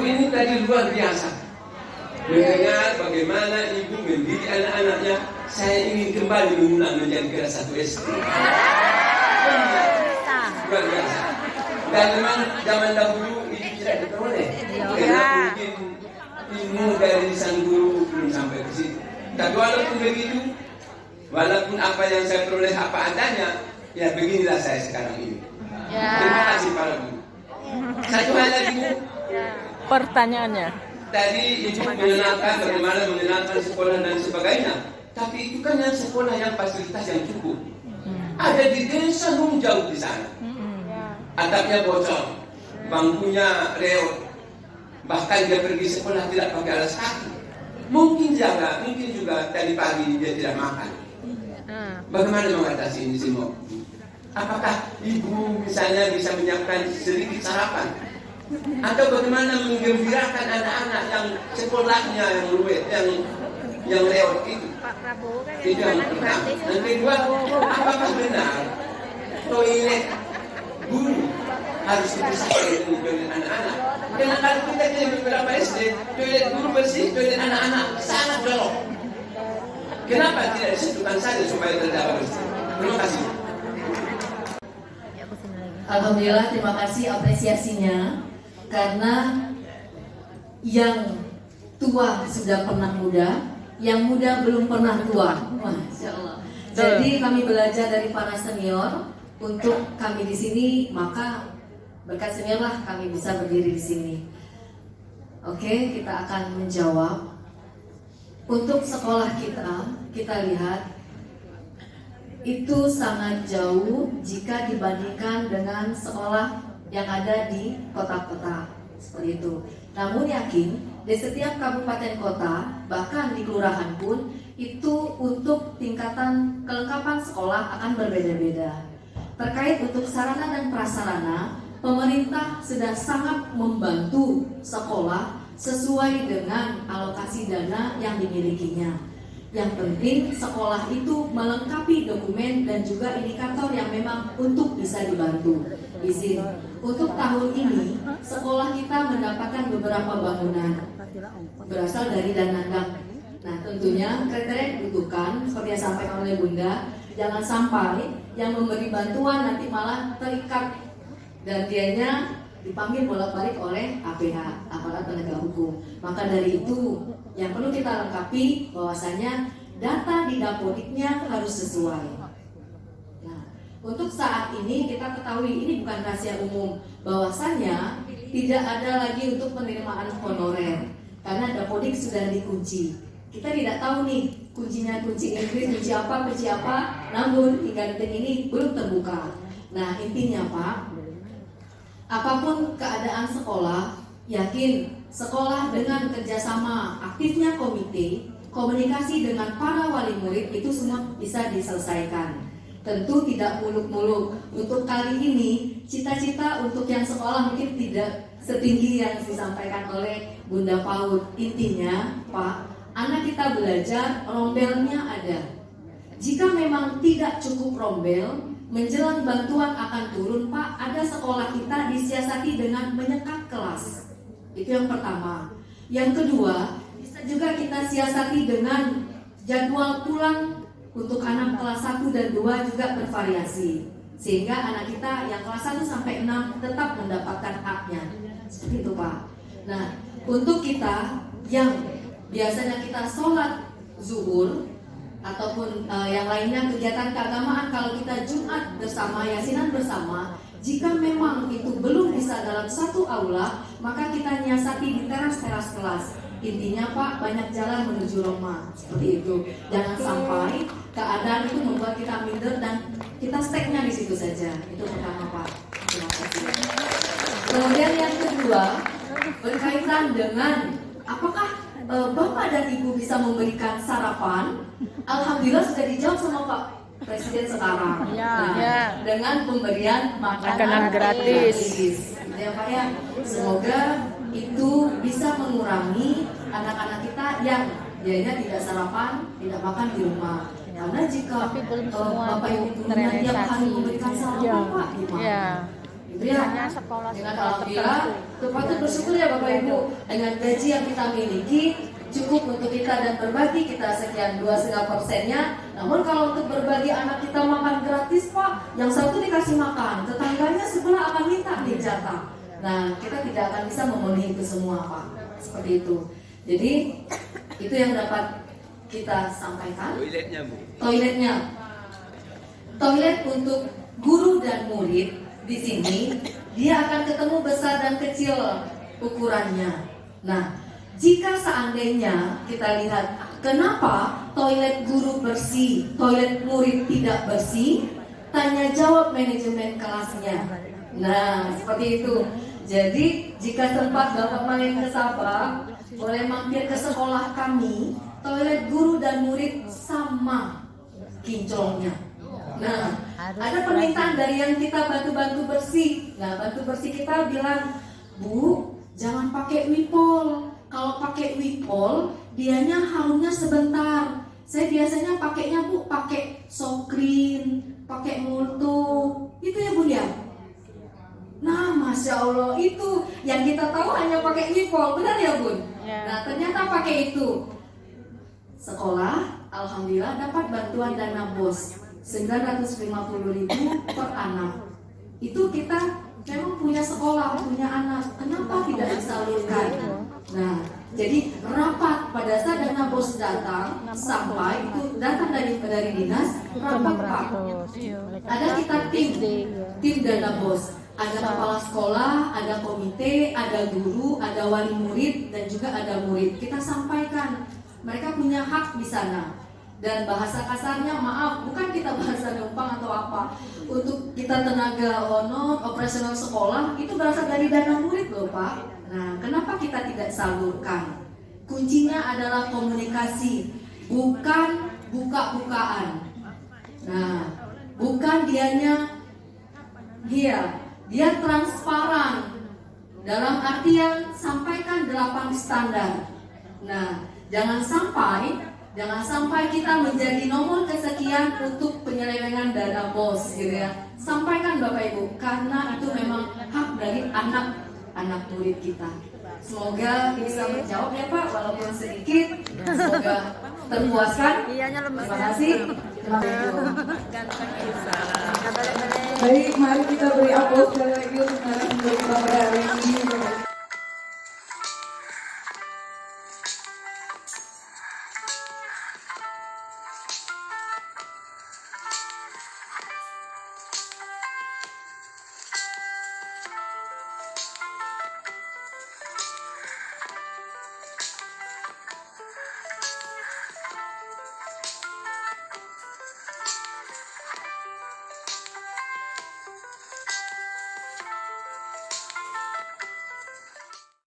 ini tadi luar biasa. Mendengar bagaimana ibu mendidik anak-anaknya. Saya ingin kembali mengulang menjadi kelas 1 SD. Luar biasa. Dan memang zaman dahulu itu tidak diperoleh. Karena mungkin ilmu dari sang guru belum sampai ke situ. Tapi walaupun begitu, walaupun apa yang saya peroleh apa adanya, ya beginilah saya sekarang ini. Terima kasih para guru. Satu hal lagi Bu. Pertanyaannya. Tadi ibu mengenalkan bagaimana mengenalkan sekolah dan sebagainya. Tapi itu kan yang sekolah yang fasilitas yang cukup. Ada di desa jauh di sana. Atapnya bocor, bangkunya reot. Bahkan dia pergi sekolah tidak pakai alas kaki. Mungkin juga tadi pagi dia tidak makan. Bagaimana mengatasi ini semua? Apakah ibu misalnya bisa menyiapkan sedikit sarapan? Atau bagaimana menggembirakan anak-anak yang sekolahnya yang ruwet, yang lewat itu? Itu yang pertama. Yang kedua, apakah benar toilet guru harus dipisahkan dengan toilet anak-anak? Karena kalau kita di beberapa SD, toilet guru bersih, toilet anak-anak sangat jorok. Kenapa tidak disatukan saja supaya terdapat bersih? Terima kasih. Alhamdulillah, terima kasih apresiasinya. Karena yang tua sudah pernah muda, yang muda belum pernah tua. Masya Allah. Jadi kami belajar dari para senior untuk kami di sini, maka berkat seniorlah kami bisa berdiri di sini. Oke, kita akan menjawab. Untuk sekolah kita lihat itu sangat jauh jika dibandingkan dengan sekolah yang ada di kota-kota seperti itu. Namun yakin di setiap kabupaten kota, bahkan di kelurahan pun, itu untuk tingkatan kelengkapan sekolah akan berbeda-beda. Terkait untuk sarana dan prasarana, pemerintah sudah sangat membantu sekolah sesuai dengan alokasi dana yang dimilikinya. Yang penting sekolah itu melengkapi dokumen dan juga indikator yang memang untuk bisa dibantu. Izin, untuk tahun ini sekolah kita mendapatkan beberapa bangunan berasal dari dana DAP. Nah, tentunya kriteria dibutuhkan seperti yang disampaikan oleh Bunda, jangan sampai yang memberi bantuan nanti malah terikat dan dianya dipanggil bolak-balik oleh APH, aparat penegak hukum. Maka dari itu yang perlu kita lengkapi bahwasanya data di Dapodiknya harus sesuai. Nah, untuk saat ini kita ketahui ini bukan rahasia umum bahwasanya tidak ada lagi untuk penerimaan honorer karena Dapodik sudah dikunci. Kita tidak tahu nih kuncinya kunci Inggris, kunci apa, namun hingga detik ini belum terbuka. Nah, intinya Pak, apapun keadaan sekolah, yakin sekolah dengan kerjasama aktifnya komite, komunikasi dengan para wali murid itu semua bisa diselesaikan. Tentu tidak muluk-muluk. Untuk kali ini, cita-cita untuk yang sekolah mungkin tidak setinggi yang disampaikan oleh Bunda PAUD. Intinya, Pak, anak kita belajar, rombelnya ada. Jika memang tidak cukup rombel, menjelang bantuan akan turun, Pak, ada sekolah kita disiasati dengan menyekat kelas. Itu yang pertama. Yang kedua, bisa juga kita siasati dengan jadwal pulang untuk anak kelas 1 dan 2 juga bervariasi. Sehingga anak kita yang kelas 1 sampai 6 tetap mendapatkan haknya. Seperti itu, Pak. Nah, untuk kita yang biasanya kita sholat zuhur ataupun yang lainnya kegiatan keagamaan, kalau kita Jumat bersama, Yasinan bersama, jika memang itu belum bisa dalam satu aula, maka kita nyiasati di teras-teras kelas. Intinya Pak, banyak jalan menuju Roma. Seperti itu. Jangan sampai keadaan itu membuat kita minder dan kita stay-nya di situ saja. Itu pertama Pak. Terima kasih. Kemudian yang kedua, berkaitan dengan apakah Bapak dan Ibu bisa memberikan sarapan? Alhamdulillah sudah dijawab sama Pak Presiden sekarang. Dengan pemberian makanan gratis. Ya Pak ya. Semoga itu bisa mengurangi anak-anak kita yang dianya tidak sarapan, tidak makan di rumah. Karena jika Bapak Ibu gurunya tiap hari memberikan sarapan Pak, gimana? Gitu ya. Dengan alhamdulillah, patut bersyukur ya Bapak Ibu, dengan gaji yang kita miliki cukup untuk kita dan berbagi kita sekian 2,5%-nya. Namun kalau untuk berbagi anak kita makan gratis Pak, yang satu dikasih makan, tetangganya sebelah akan minta nih jatah. Nah, kita tidak akan bisa memenuhi itu semua Pak. Seperti itu. Jadi itu yang dapat kita sampaikan. Toiletnya Bu. Toiletnya. Toilet untuk guru dan murid di sini dia akan ketemu besar dan kecil ukurannya. Nah, jika seandainya kita lihat kenapa toilet guru bersih, toilet murid tidak bersih, tanya jawab manajemen kelasnya. Nah, seperti itu. Jadi jika sempat Bapak main ke Sabang, boleh mampir ke sekolah kami. Toilet guru dan murid sama kinclongnya. Nah, ada permintaan dari yang kita bantu-bantu bersih. Nah, bantu bersih kita bilang, Bu, jangan pakai wipol. Kalau pakai wipol, dianya haumnya sebentar. Saya biasanya pakainya Bu, pakai sokrin, pakai multu. Itu ya Bun ya? Nah, Masya Allah, itu yang kita tahu hanya pakai wipol, benar ya Bun? Ya. Nah, ternyata pakai itu. Sekolah, alhamdulillah dapat bantuan dana BOS 950.000 per anak. Itu kita memang punya sekolah, punya anak. Kenapa tidak disalurkan? Nah, jadi rapat pada saat dana BOS datang sampai itu datang dari dinas rapat Pak. Ada kita tim dana BOS. Ada kepala sekolah, ada komite, ada guru, ada wali murid, dan juga ada murid. Kita sampaikan, mereka punya hak di sana. Dan bahasa kasarnya, maaf, bukan kita bahasa numpang atau apa. Untuk kita tenaga honor, operasional sekolah, itu berasal dari dana murid loh Pak. Nah, kenapa kita tidak salurkan? Kuncinya adalah komunikasi, bukan buka-bukaan. Nah, bukan dia transparan. Dalam artian sampaikan 8 standar. Nah, jangan sampai kita menjadi nomor kesekian untuk penyelewengan dana BOS gitu ya. Sampaikan Bapak Ibu, karena itu memang hak dari anak murid kita. Semoga bisa menjawab ya Pak, walaupun sedikit. Semoga terpuaskan. Terima kasih. Terima kasih. Baik, mari kita beri aplaus sekali lagi untuk narasumber kita pada hari ini.